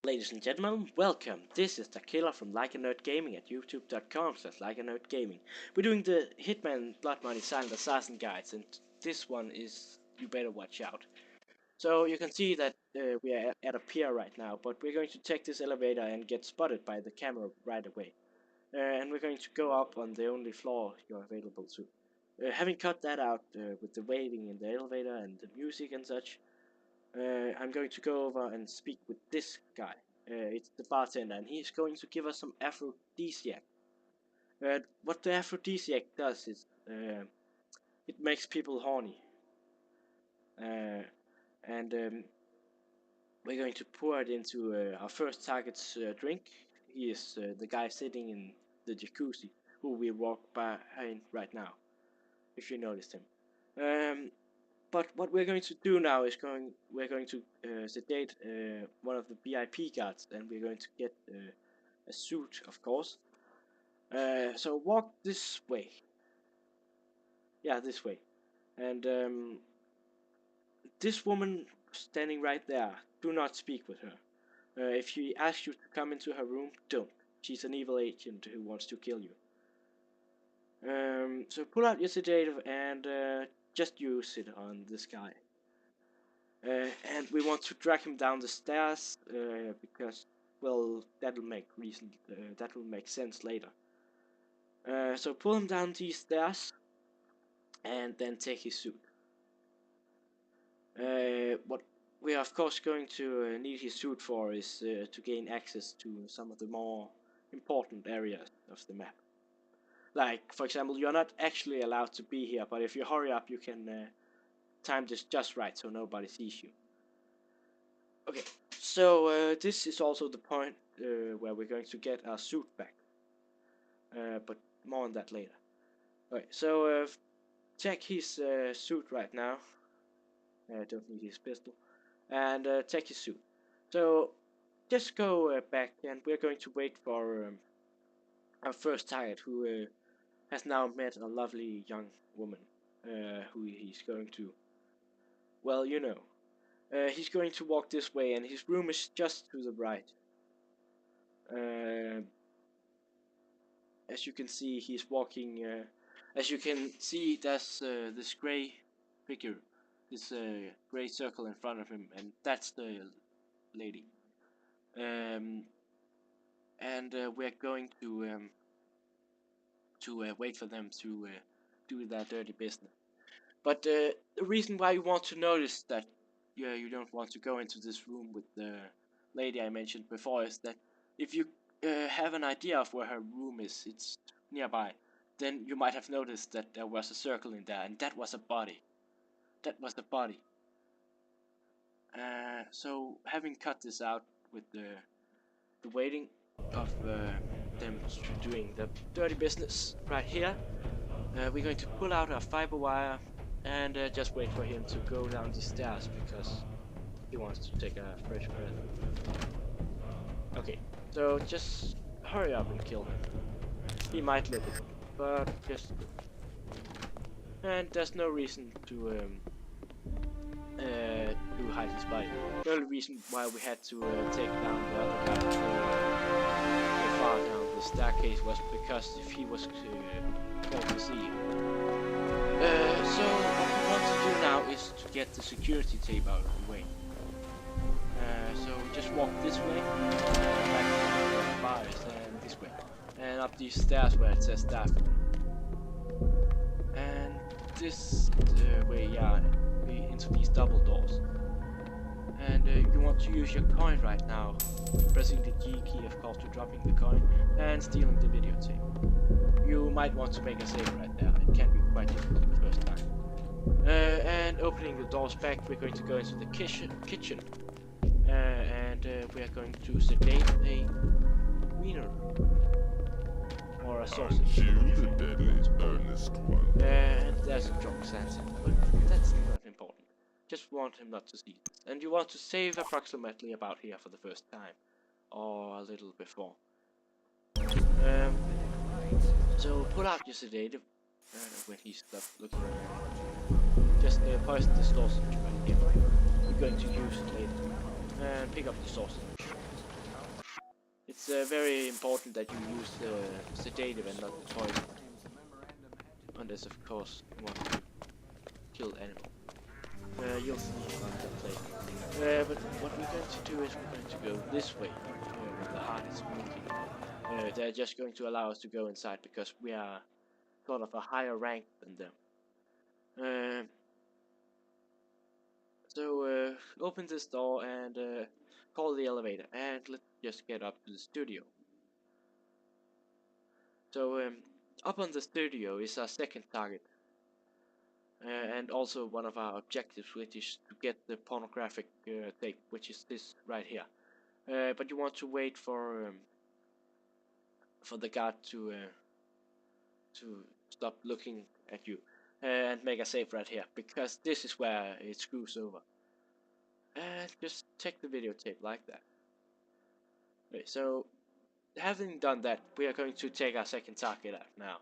Ladies and gentlemen, welcome. This is the killer from Like a Nerd Gaming at youtube.com/likeanerdgaming. We're doing the Hitman Blood Money Silent Assassin guides, and this one is You Better Watch Out. So you can see that we are at a pier right now, but we're going to take this elevator and get spotted by the camera right away. And we're going to go up on the only floor you're available to. Having cut that out with the waiting in the elevator and the music and such, I'm going to go over and speak with this guy. It's the bartender, and he's going to give us some aphrodisiac. What the aphrodisiac does is it makes people horny. And we're going to pour it into our first target's drink. He is the guy sitting in the jacuzzi, who we walk behind right now, if you noticed him. But what we're going to do now is we're going to sedate one of the VIP guards, and we're going to get a suit, of course. So walk this way. Yeah, this way. And this woman standing right there, do not speak with her. If she asks you to come into her room, don't. She's an evil agent who wants to kill you. So pull out your sedative and just use it on this guy. And we want to drag him down the stairs because, well, that'll make sense later. So pull him down these stairs and then take his suit. What we are of course going to need his suit for is to gain access to some of the more important areas of the map. Like, for example, you're not actually allowed to be here, but if you hurry up, you can time this just right so nobody sees you. Okay, so this is also the point where we're going to get our suit back. But more on that later. Okay, so check his suit right now. Don't need his pistol. And take his suit. So just go back, and we're going to wait for our first target, who has now met a lovely young woman who he's going to, well, you know. He's going to walk this way, and his room is just to the right. As you can see, he's walking. As you can see, there's this grey figure, this grey circle in front of him, and that's the lady. And we're going to wait for them to do their dirty business. But the reason why you want to notice that you don't want to go into this room with the lady I mentioned before is that if you have an idea of where her room is, it's nearby, then you might have noticed that there was a circle in there, and that was a body. That was the body. So having cut this out with the waiting of them doing the dirty business right here, we're going to pull out our fiber wire and just wait for him to go down the stairs because he wants to take a fresh breath. Okay, so just hurry up and kill him. He might live it, but just... And there's no reason to hide his body. The only reason why we had to take down the other guy so far down the staircase was because if he was going to see you. So what we want to do now is to get the security tape out of the way. So just walk this way, back to the bars, and this way, and up these stairs where it says staff. And this way, yeah, into these double doors. And you want to use your coin right now, pressing the G key, of course, to dropping the coin and stealing the videotape. You might want to make a save right there. It can be quite difficult the first time. And opening the doors back, we're going to go into the kitchen, and we are going to sedate a wiener or a sausage. The deadliest, earnest one. And there's a joke Santa, but that's not important. Just want him not to see this. And you want to save approximately about here for the first time, or a little before. So pull out your sedative when he stops looking around. Just poison the sausage right here. We're going to use it later. And pick up the sausage. it's very important that you use sedative and not the poison. Unless, of course, you want to kill animal. You'll see on the play. But what we're going to do is we're going to go this way, where the heart is moving. They're just going to allow us to go inside because we are sort of a higher rank than them. So open this door and call the elevator, and let's just get up to the studio. So up on the studio is our second target, and also one of our objectives, which is to get the pornographic tape, which is this right here. But you want to wait for the guard to stop looking at you and make a save right here, because this is where it screws over. And just check the videotape like that. Okay, so having done that, we are going to take our second target out now.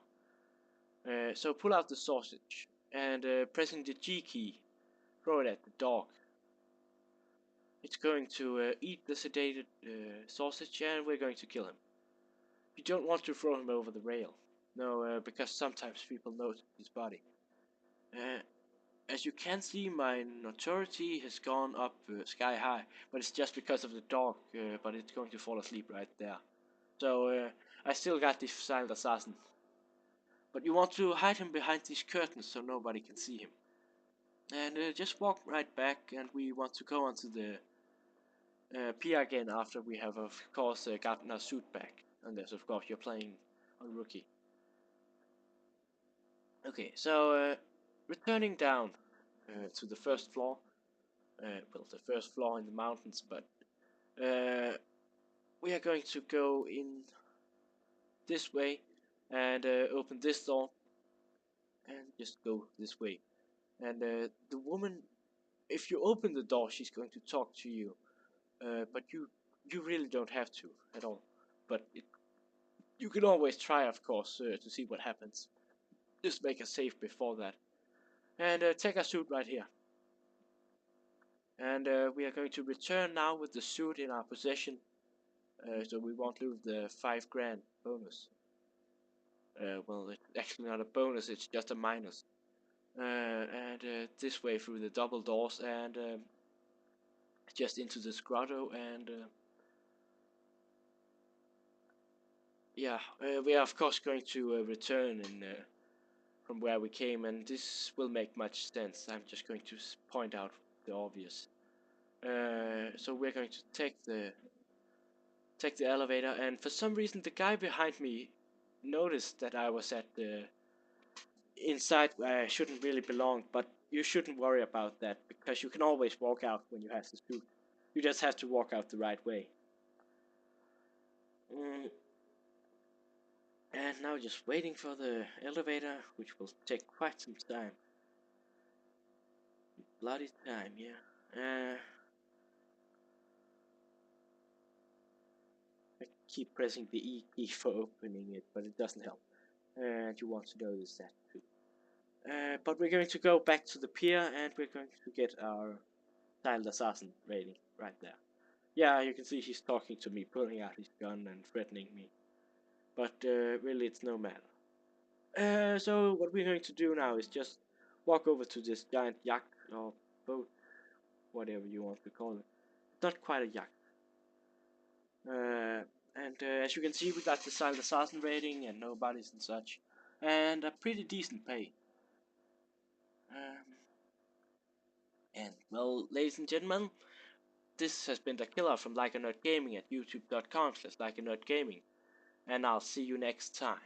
So pull out the sausage and pressing the G key, throw it at the dog. It's going to eat the sedated sausage, and we're going to kill him. You don't want to throw him over the rail. No, because sometimes people notice his body. As you can see, my notoriety has gone up sky high, but it's just because of the dog, but it's going to fall asleep right there. So I still got the silent assassin. But you want to hide him behind these curtains so nobody can see him. And just walk right back, and we want to go onto the pier again after we have, of course, gotten our suit back. Unless, of course, you're playing on Rookie. Okay, so returning down to the first floor. Well, the first floor in the mountains, but we are going to go in this way and open this door and just go this way. And the woman, if you open the door, she's going to talk to you, but you really don't have to at all. But you can always try, of course, to see what happens. Just make a save before that. And take a suit right here. And we are going to return now with the suit in our possession, so we won't lose the 5 grand bonus. Well, it's actually not a bonus, it's just a minus. And this way through the double doors and just into this grotto, and yeah, we are of course going to return from where we came, and this will make much sense. I'm just going to point out the obvious. So we're going to take the elevator, and for some reason the guy behind me noticed that I was at the inside where I shouldn't really belong, but you shouldn't worry about that, because you can always walk out when you have the suit. You just have to walk out the right way. And now just waiting for the elevator, which will take quite some time. Bloody time, yeah. I keep pressing the E key for opening it, but it doesn't help. And you want to notice that too. But we're going to go back to the pier, and we're going to get our silent assassin rating right there. Yeah, you can see he's talking to me, pulling out his gun and threatening me. But really, it's no matter. So what we're going to do now is just walk over to this giant yacht or boat, whatever you want to call it. It's not quite a yacht. And as you can see, we got the silent assassin rating and no bodies and such, and a pretty decent pay. And well, ladies and gentlemen, this has been the killer from Like a Nerd Gaming at youtube.com/likeanerdgaming, and I'll see you next time.